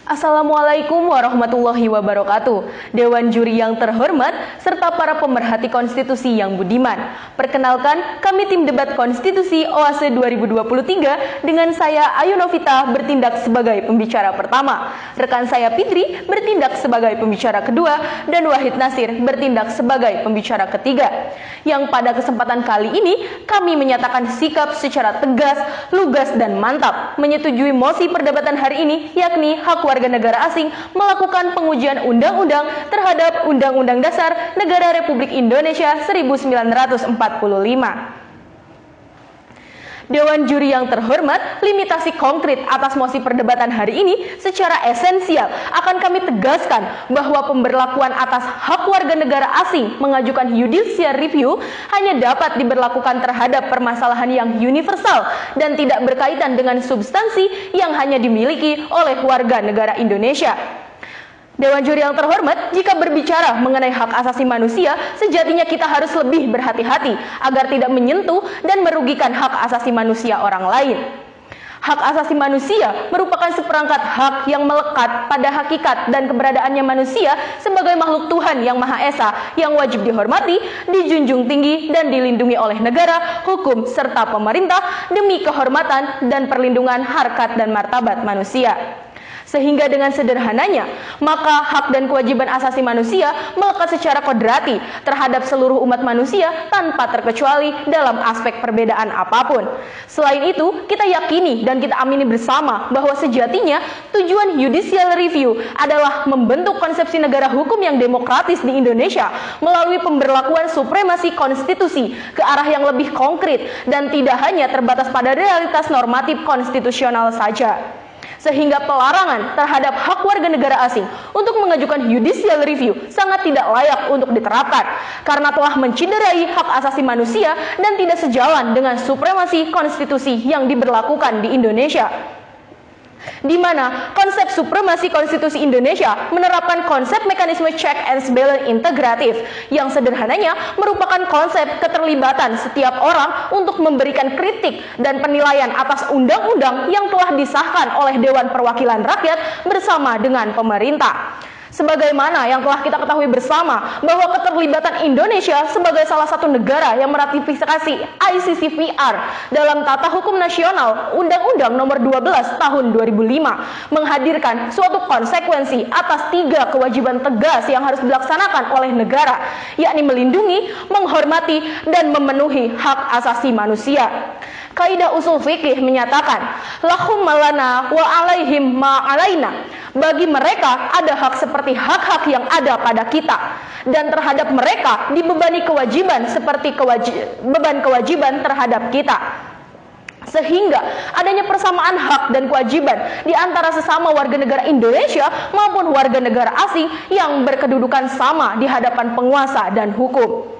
Assalamualaikum warahmatullahi wabarakatuh. Dewan Juri yang terhormat serta para pemerhati konstitusi yang budiman. Perkenalkan, kami tim debat konstitusi OASE 2023 dengan saya Ayu Novita bertindak sebagai pembicara pertama. Rekan saya Fitri bertindak sebagai pembicara kedua dan Wahid Nasir bertindak sebagai pembicara ketiga. Yang pada kesempatan kali ini kami menyatakan sikap secara tegas, lugas dan mantap menyetujui mosi perdebatan hari ini, yakni hak warga negara asing melakukan pengujian undang-undang terhadap Undang-Undang Dasar Negara Republik Indonesia 1945. Dewan Juri yang terhormat, limitasi konkret atas mosi perdebatan hari ini secara esensial akan kami tegaskan bahwa pemberlakuan atas hak warga negara asing mengajukan judicial review hanya dapat diberlakukan terhadap permasalahan yang universal dan tidak berkaitan dengan substansi yang hanya dimiliki oleh warga negara Indonesia. Dewan Juri yang terhormat, jika berbicara mengenai hak asasi manusia, sejatinya kita harus lebih berhati-hati agar tidak menyentuh dan merugikan hak asasi manusia orang lain. Hak asasi manusia merupakan seperangkat hak yang melekat pada hakikat dan keberadaannya manusia sebagai makhluk Tuhan yang Maha Esa yang wajib dihormati, dijunjung tinggi, dan dilindungi oleh negara, hukum, serta pemerintah demi kehormatan dan perlindungan harkat dan martabat manusia. Sehingga dengan sederhananya, maka hak dan kewajiban asasi manusia melekat secara kodrati terhadap seluruh umat manusia tanpa terkecuali dalam aspek perbedaan apapun. Selain itu, kita yakini dan kita amini bersama bahwa sejatinya tujuan judicial review adalah membentuk konsepsi negara hukum yang demokratis di Indonesia melalui pemberlakuan supremasi konstitusi ke arah yang lebih konkret dan tidak hanya terbatas pada realitas normatif konstitusional saja. Sehingga pelarangan terhadap hak warga negara asing untuk mengajukan judicial review sangat tidak layak untuk diterapkan karena telah menciderai hak asasi manusia dan tidak sejalan dengan supremasi konstitusi yang diberlakukan di Indonesia, di mana konsep supremasi konstitusi Indonesia menerapkan konsep mekanisme check and balance integratif yang sederhananya merupakan konsep keterlibatan setiap orang untuk memberikan kritik dan penilaian atas undang-undang yang telah disahkan oleh Dewan Perwakilan Rakyat bersama dengan pemerintah. Sebagaimana yang telah kita ketahui bersama bahwa keterlibatan Indonesia sebagai salah satu negara yang meratifikasi ICCPR dalam Tata Hukum Nasional Undang-Undang Nomor 12 Tahun 2005 menghadirkan suatu konsekuensi atas 3 kewajiban tegas yang harus dilaksanakan oleh negara, yakni melindungi, menghormati, dan memenuhi hak asasi manusia. Kaidah usul fikih menyatakan, lahum malana wa alaihim ma alaina. Bagi mereka ada hak seperti hak-hak yang ada pada kita, dan terhadap mereka dibebani kewajiban seperti beban kewajiban terhadap kita. Sehingga adanya persamaan hak dan kewajiban di antara sesama warga negara Indonesia maupun warga negara asing yang berkedudukan sama di hadapan penguasa dan hukum.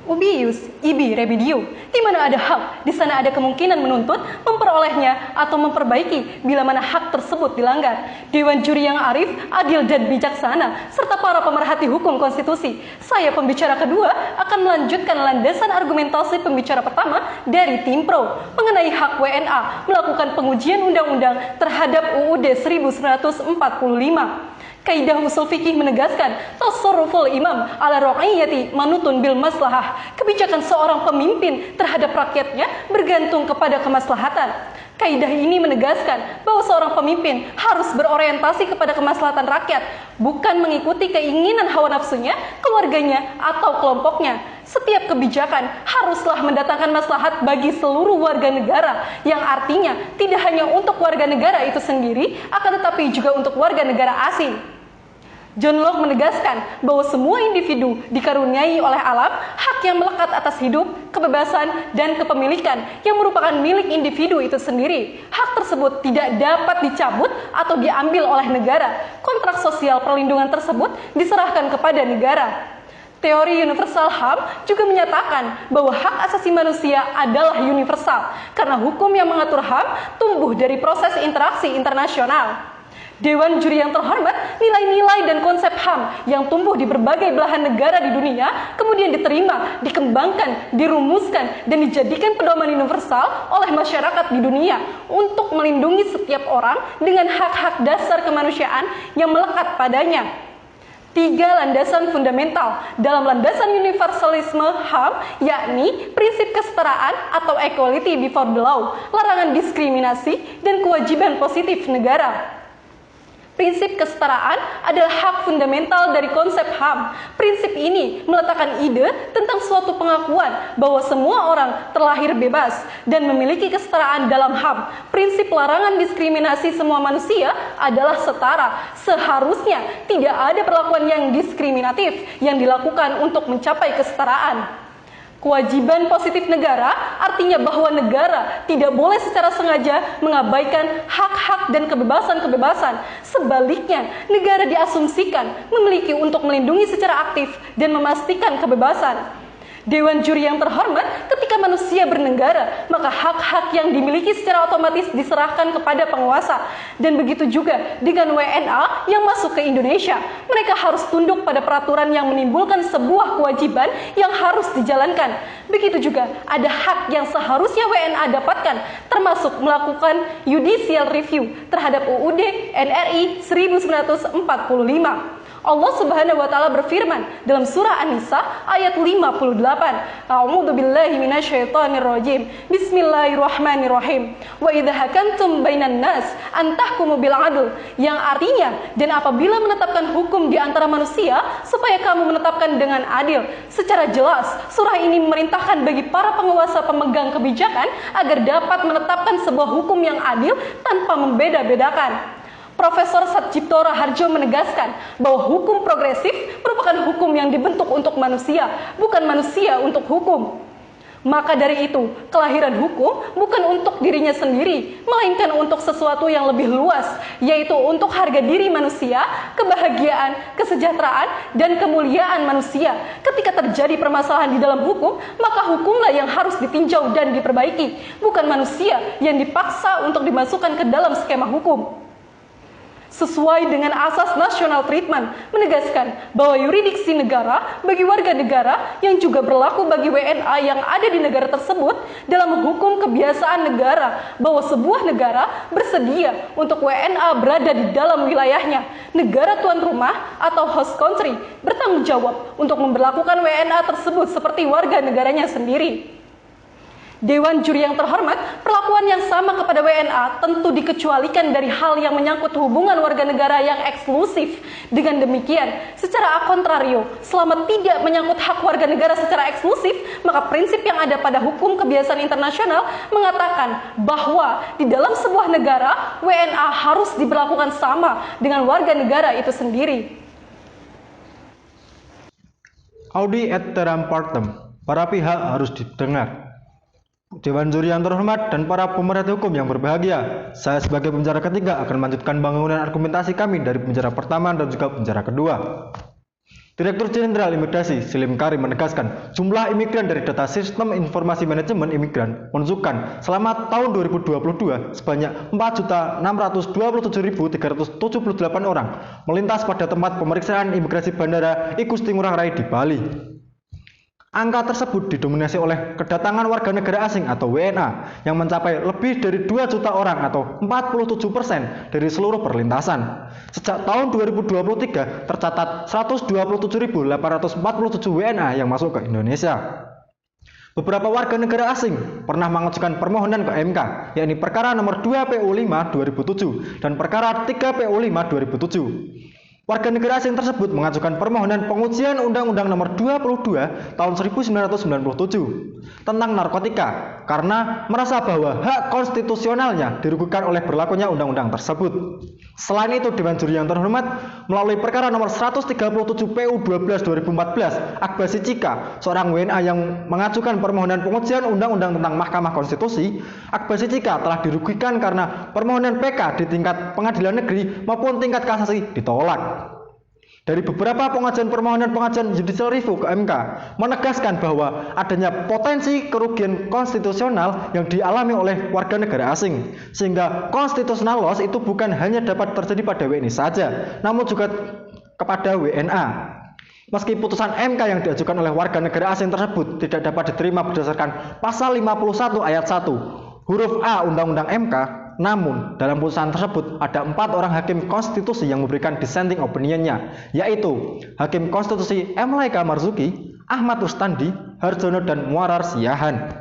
Ubius, ibi rebidiu, di mana ada hak, di sana ada kemungkinan menuntut, memperolehnya, atau memperbaiki bila mana hak tersebut dilanggar. Dewan Juri yang arif, adil dan bijaksana, serta para pemerhati hukum konstitusi. Saya pembicara kedua akan melanjutkan landasan argumentasi pembicara pertama dari tim pro mengenai hak WNA melakukan pengujian undang-undang terhadap UUD 1945. Kaidah usul fikih menegaskan tasarruful imam ala ra'iyati manutun bil maslahah. Kebijakan seorang pemimpin terhadap rakyatnya bergantung kepada kemaslahatan. Kaidah ini menegaskan bahwa seorang pemimpin harus berorientasi kepada kemaslahatan rakyat, bukan mengikuti keinginan hawa nafsunya, keluarganya, atau kelompoknya. Setiap kebijakan haruslah mendatangkan maslahat bagi seluruh warga negara, yang artinya tidak hanya untuk warga negara itu sendiri, akan tetapi juga untuk warga negara asing. John Locke menegaskan bahwa semua individu dikaruniai oleh alam hak yang melekat atas hidup, kebebasan, dan kepemilikan yang merupakan milik individu itu sendiri. Hak tersebut tidak dapat dicabut atau diambil oleh negara. Kontrak sosial perlindungan tersebut diserahkan kepada negara. Teori universal HAM juga menyatakan bahwa hak asasi manusia adalah universal karena hukum yang mengatur HAM tumbuh dari proses interaksi internasional. Dewan Juri yang terhormat, nilai-nilai dan konsep HAM yang tumbuh di berbagai belahan negara di dunia kemudian diterima, dikembangkan, dirumuskan, dan dijadikan pedoman universal oleh masyarakat di dunia untuk melindungi setiap orang dengan hak-hak dasar kemanusiaan yang melekat padanya. 3 landasan fundamental dalam landasan universalisme HAM, yakni prinsip kesetaraan atau equality before the law, larangan diskriminasi, dan kewajiban positif negara. Prinsip kesetaraan adalah hak fundamental dari konsep HAM. Prinsip ini meletakkan ide tentang suatu pengakuan bahwa semua orang terlahir bebas dan memiliki kesetaraan dalam HAM. Prinsip larangan diskriminasi semua manusia adalah setara. Seharusnya tidak ada perlakuan yang diskriminatif yang dilakukan untuk mencapai kesetaraan. Kewajiban positif negara artinya bahwa negara tidak boleh secara sengaja mengabaikan hak-hak dan kebebasan-kebebasan. Sebaliknya, negara diasumsikan memiliki untuk melindungi secara aktif dan memastikan kebebasan. Dewan Juri yang terhormat, ketika manusia bernegara, maka hak-hak yang dimiliki secara otomatis diserahkan kepada penguasa. Dan begitu juga dengan WNA yang masuk ke Indonesia. Mereka harus tunduk pada peraturan yang menimbulkan sebuah kewajiban yang harus dijalankan. Begitu juga ada hak yang seharusnya WNA dapatkan, termasuk melakukan judicial review terhadap UUD NRI 1945. Allah Subhanahu wa taala berfirman dalam surah An-Nisa ayat 58. A'udzu billahi minasyaitonir rajim. Bismillahirrahmanirrahim. Wa idza hakamtum bainan nas an tahkumu bil adl, yang artinya, dan apabila menetapkan hukum di antara manusia supaya kamu menetapkan dengan adil. Secara jelas, surah ini memerintahkan bagi para penguasa pemegang kebijakan agar dapat menetapkan sebuah hukum yang adil tanpa membeda-bedakan. Profesor Satjipto Raharjo menegaskan bahwa hukum progresif merupakan hukum yang dibentuk untuk manusia, bukan manusia untuk hukum. Maka dari itu, kelahiran hukum bukan untuk dirinya sendiri, melainkan untuk sesuatu yang lebih luas, yaitu untuk harga diri manusia, kebahagiaan, kesejahteraan, dan kemuliaan manusia. Ketika terjadi permasalahan di dalam hukum, maka hukumlah yang harus ditinjau dan diperbaiki, bukan manusia yang dipaksa untuk dimasukkan ke dalam skema hukum. Sesuai dengan asas national treatment, menegaskan bahwa yurisdiksi negara bagi warga negara yang juga berlaku bagi WNA yang ada di negara tersebut dalam hukum kebiasaan negara, bahwa sebuah negara bersedia untuk WNA berada di dalam wilayahnya. Negara tuan rumah atau host country bertanggung jawab untuk memberlakukan WNA tersebut seperti warga negaranya sendiri. Dewan Juri yang terhormat, perlakuan yang sama kepada WNA tentu dikecualikan dari hal yang menyangkut hubungan warga negara yang eksklusif. Dengan demikian, secara kontrario, selama tidak menyangkut hak warga negara secara eksklusif, maka prinsip yang ada pada hukum kebiasaan internasional mengatakan bahwa di dalam sebuah negara, WNA harus diberlakukan sama dengan warga negara itu sendiri. Audi et terram partem, para pihak harus didengar. Dewan Juri yang terhormat dan para pemerhati hukum yang berbahagia, saya sebagai pembicara ketiga akan melanjutkan bangunan argumentasi kami dari pembicara pertama dan juga pembicara kedua. Direktur Jenderal Imigrasi Selim Karim menegaskan jumlah imigran dari data Sistem Informasi Manajemen Imigran menunjukkan selama tahun 2022 sebanyak 4.627.378 orang melintas pada tempat pemeriksaan imigrasi Bandara Igusti Ngurah Rai di Bali. Angka tersebut didominasi oleh kedatangan warga negara asing atau WNA yang mencapai lebih dari 2 juta orang atau 47% dari seluruh perlintasan. Sejak tahun 2023 tercatat 127.847 WNA yang masuk ke Indonesia. Beberapa warga negara asing pernah mengajukan permohonan ke MK, yakni perkara nomor 2 PU5 2007 dan perkara 3 PU5 2007. Warga negara asing tersebut mengajukan permohonan pengujian Undang-Undang Nomor 22 Tahun 1997 tentang narkotika karena merasa bahwa hak konstitusionalnya dirugikan oleh berlakunya undang-undang tersebut. Selain itu, Dewan Juri yang terhormat melalui perkara nomor 137 PU 12 2014 Akbasi Cika, seorang WNA yang mengajukan permohonan pengujian Undang-Undang tentang Mahkamah Konstitusi, Akbasi Cika telah dirugikan karena permohonan PK di tingkat pengadilan negeri maupun tingkat kasasi ditolak. Dari beberapa pengajuan judicial review ke MK menegaskan bahwa adanya potensi kerugian konstitusional yang dialami oleh warga negara asing, sehingga constitutional loss itu bukan hanya dapat terjadi pada WNI saja, namun juga kepada WNA. Meski putusan MK yang diajukan oleh warga negara asing tersebut tidak dapat diterima berdasarkan pasal 51 ayat 1 huruf A Undang-Undang MK, namun dalam putusan tersebut ada 4 orang hakim konstitusi yang memberikan dissenting opinion-nya, yaitu Hakim Konstitusi M. Laika Marzuki, Ahmad Rustandi, Harjono, dan Muarar Siahan.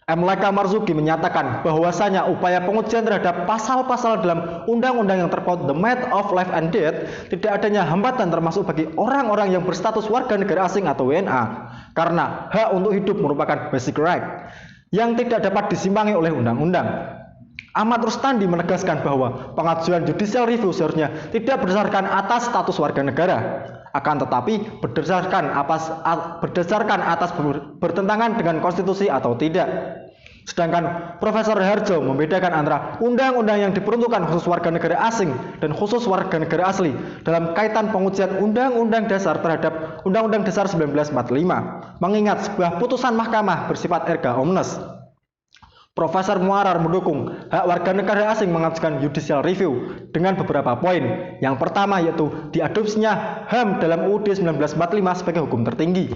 M. Laika Marzuki menyatakan bahwasanya upaya pengujian terhadap pasal-pasal dalam undang-undang yang terpaut the matter of life and death tidak adanya hambatan termasuk bagi orang-orang yang berstatus warga negara asing atau WNA, karena hak untuk hidup merupakan basic right yang tidak dapat disimpangi oleh undang-undang. Ahmad Rustandi menegaskan bahwa pengajuan judicial review seharusnya tidak berdasarkan atas status warga negara, akan tetapi berdasarkan atas bertentangan dengan konstitusi atau tidak. Sedangkan Profesor Harjo membedakan antara undang-undang yang diperuntukkan khusus warga negara asing dan khusus warga negara asli dalam kaitan pengujian Undang-Undang Dasar terhadap Undang-Undang Dasar 1945, mengingat sebuah putusan mahkamah bersifat erga omnes. Profesor Muarar mendukung hak warga negara asing mengajukan judicial review dengan beberapa poin. Yang pertama yaitu diadopsinya HAM dalam UUD 1945 sebagai hukum tertinggi.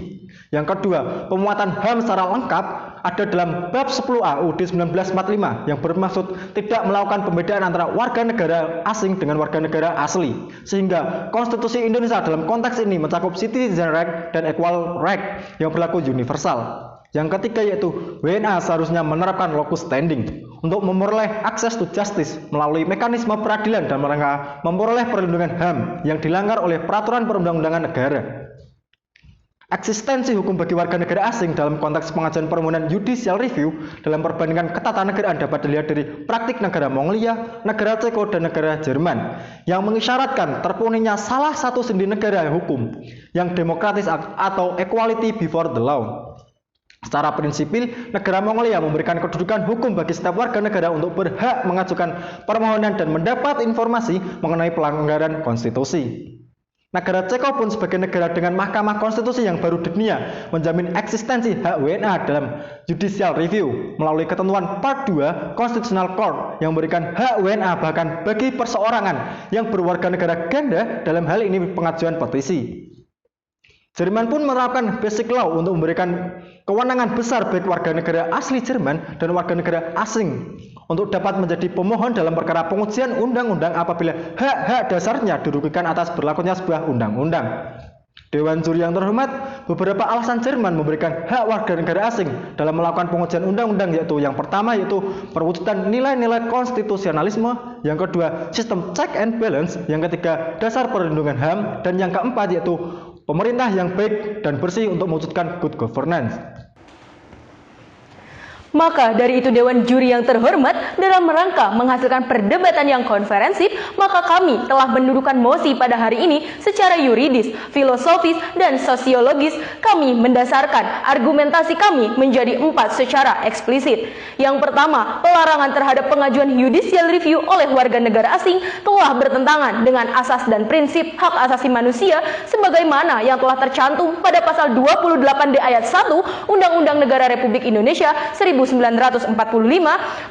Yang kedua, pemuatan HAM secara lengkap ada dalam bab 10A UUD 1945 yang bermaksud tidak melakukan pembedaan antara warga negara asing dengan warga negara asli, sehingga konstitusi Indonesia dalam konteks ini mencakup citizen right dan equal right yang berlaku universal. Yang ketiga yaitu WNA seharusnya menerapkan locus standing untuk memperoleh akses to justice melalui mekanisme peradilan dan mereka memperoleh perlindungan HAM yang dilanggar oleh peraturan perundang-undangan negara. Eksistensi hukum bagi warga negara asing dalam konteks pengajuan permohonan judicial review dalam perbandingan ketatanegaraan dapat dilihat dari praktik negara Mongolia, negara Ceko, dan negara Jerman yang mengisyaratkan terpenuhinya salah satu sendi negara hukum yang demokratis atau equality before the law. Secara prinsipil, negara Mongolia memberikan kedudukan hukum bagi setiap warga negara untuk berhak mengajukan permohonan dan mendapat informasi mengenai pelanggaran konstitusi. Negara Ceko pun sebagai negara dengan mahkamah konstitusi yang baru di dunia menjamin eksistensi hak WNA dalam judicial review melalui ketentuan Part 2 Constitutional Court yang memberikan hak WNA bahkan bagi perseorangan yang berwarga negara ganda, dalam hal ini pengajuan petisi. Jerman pun menerapkan basic law untuk memberikan kewenangan besar bagi warga negara asli Jerman dan warga negara asing untuk dapat menjadi pemohon dalam perkara pengujian undang-undang apabila hak-hak dasarnya dirugikan atas berlakunya sebuah undang-undang. Dewan Juri yang terhormat, beberapa alasan Jerman memberikan hak warga negara asing dalam melakukan pengujian undang-undang yaitu yang pertama yaitu perwujudan nilai-nilai konstitusionalisme, yang kedua sistem check and balance, yang ketiga dasar perlindungan HAM, dan yang keempat yaitu pemerintah yang baik dan bersih untuk mewujudkan good governance. Maka dari itu Dewan Juri yang terhormat, dalam rangka menghasilkan perdebatan yang konferensif, maka kami telah mendudukan mosi pada hari ini secara yuridis, filosofis, dan sosiologis. Kami mendasarkan argumentasi kami menjadi 4 secara eksplisit. Yang pertama, pelarangan terhadap pengajuan judicial review oleh warga negara asing telah bertentangan dengan asas dan prinsip hak asasi manusia sebagaimana yang telah tercantum pada pasal 28D ayat 1 Undang-Undang Negara Republik Indonesia 1945,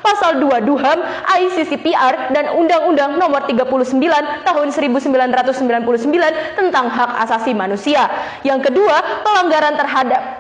pasal 2 DUHAM, ICCPR, dan Undang-Undang Nomor 39 Tahun 1999 tentang hak asasi manusia. Yang kedua,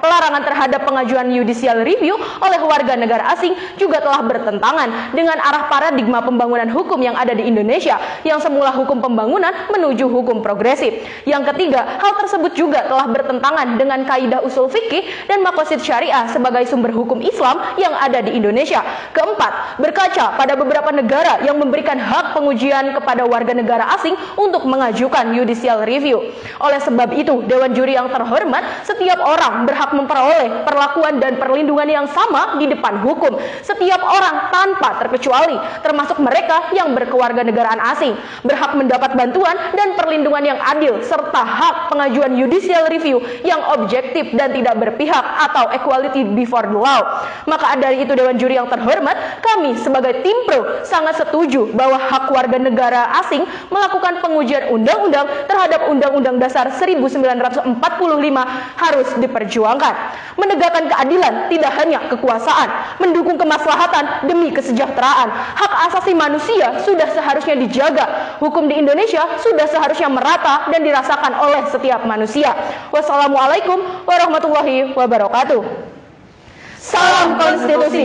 pelarangan terhadap pengajuan judicial review oleh warga negara asing juga telah bertentangan dengan arah paradigma pembangunan hukum yang ada di Indonesia yang semula hukum pembangunan menuju hukum progresif. Yang ketiga, hal tersebut juga telah bertentangan dengan kaidah usul fikih dan maqasid syariah sebagai sumber hukum Islam yang ada di Indonesia. Keempat, berkaca pada beberapa negara yang memberikan hak pengujian kepada warga negara asing untuk mengajukan judicial review. Oleh sebab itu, Dewan Juri yang terhormat, setiap orang berhak memperoleh perlakuan dan perlindungan yang sama di depan hukum. Setiap orang tanpa terkecuali, termasuk mereka yang berkewarganegaraan asing, berhak mendapat bantuan dan perlindungan yang adil serta hak pengajuan judicial review yang objektif dan tidak berpihak atau equality before the law. Maka dari itu Dewan Juri yang terhormat, kami sebagai tim pro sangat setuju bahwa hak warga negara asing melakukan pengujian undang-undang terhadap Undang-Undang Dasar 1945 harus diperjuangkan. Menegakkan keadilan tidak hanya kekuasaan, mendukung kemaslahatan demi kesejahteraan. Hak asasi manusia sudah seharusnya dijaga. Hukum di Indonesia sudah seharusnya merata dan dirasakan oleh setiap manusia. Wassalamualaikum warahmatullahi wabarakatuh. Salam konstitusi.